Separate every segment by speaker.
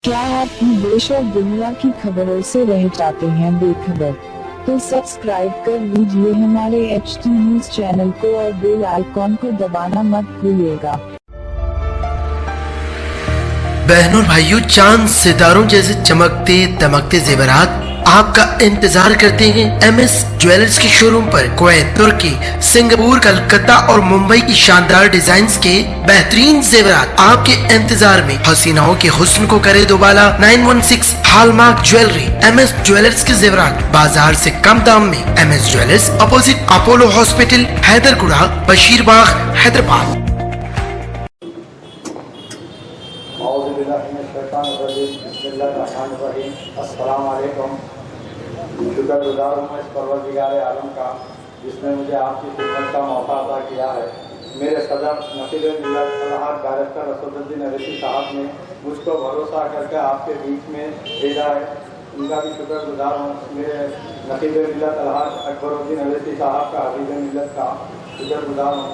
Speaker 1: क्या आप भी देश और दुनिया की खबरों से रह जाते हैं बेखबर? तो सब्सक्राइब कर लीजिए हमारे HT न्यूज चैनल को और बेल आइकॉन को दबाना मत भूलिएगा।
Speaker 2: बहनों और भाइयों, चांद सितारों जैसे चमकते दमकते जेवरात आपका इंतजार करते हैं MS ज्वेलर्स के शोरूम पर। कुवैत, तुर्की, सिंगापुर, कलकत्ता और मुंबई की शानदार डिजाइन्स के बेहतरीन जेवरात आपके इंतजार में। हसीनाओं के हुस्न को करे दोबाला। 916 हॉलमार्क ज्वेलरी। MS ज्वेलर्स के जेवरात बाजार से कम दाम में। MS jewellers opposite Apollo hospital, Hyderguda, Basheerbagh, Hyderabad.
Speaker 3: शुक्रगुजार हूँ मैं इस परवरदिगार आलम का जिसने मुझे आपकी खिदमत का मौका अता किया है। मेरे सदर नसीब-ए-मिल्लत अलहाज डायरेक्टर असदुद्दीन अवैसी साहब ने मुझको भरोसा करके आपके बीच में भेजा है, उनका भी शुक्रगुजार हूँ। मेरे नसीब-ए-मिल्लत अलहाज अकबरुद्दीन अवैसी साहब का, हबीब-ए-मिल्लत का शुक्रगुजार हूँ।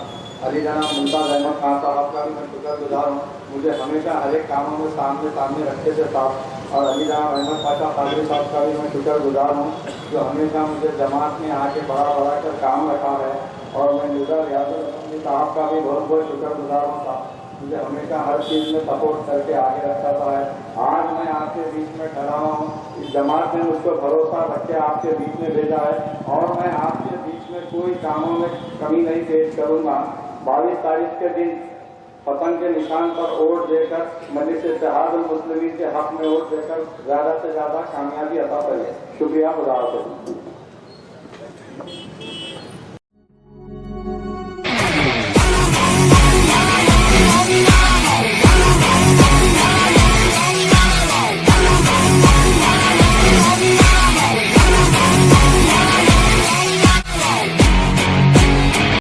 Speaker 3: अली जनाब मुमताज़ अहमद खान साहब का भी मैं शुक्रगुजार हूँ। मुझे हमेशा हर एक कामों में सामने रखते थे साहब। और अली जनाब अहमद पाशा कादरी साहब का भी मैं शुक्रगुजार हूँ, जो हमेशा मुझे जमात में आके बढ़ा कर काम रखा है। और मैं निज़ार रियासत साहब का भी बहुत बहुत शुक्रगुजार हूँ साहब, मुझे हमेशा हर चीज़ में सपोर्ट करके आगे रखता है। आज मैं आपके बीच में खड़ा हूँ, इस जमात ने मुझको भरोसा रख के आपके बीच में भेजा है और मैं आपके बीच में कोई कामों में कमी नहीं पेश करूँगा। 22 तारीख के दिन पतंग के निशान पर वोट देकर मजलिस इत्तेहादुल मुस्लिमीन के हक में वोट देकर ज़्यादा से ज़्यादा कामयाबी अता करें। शुक्रिया, खुदा हाफ़िज़।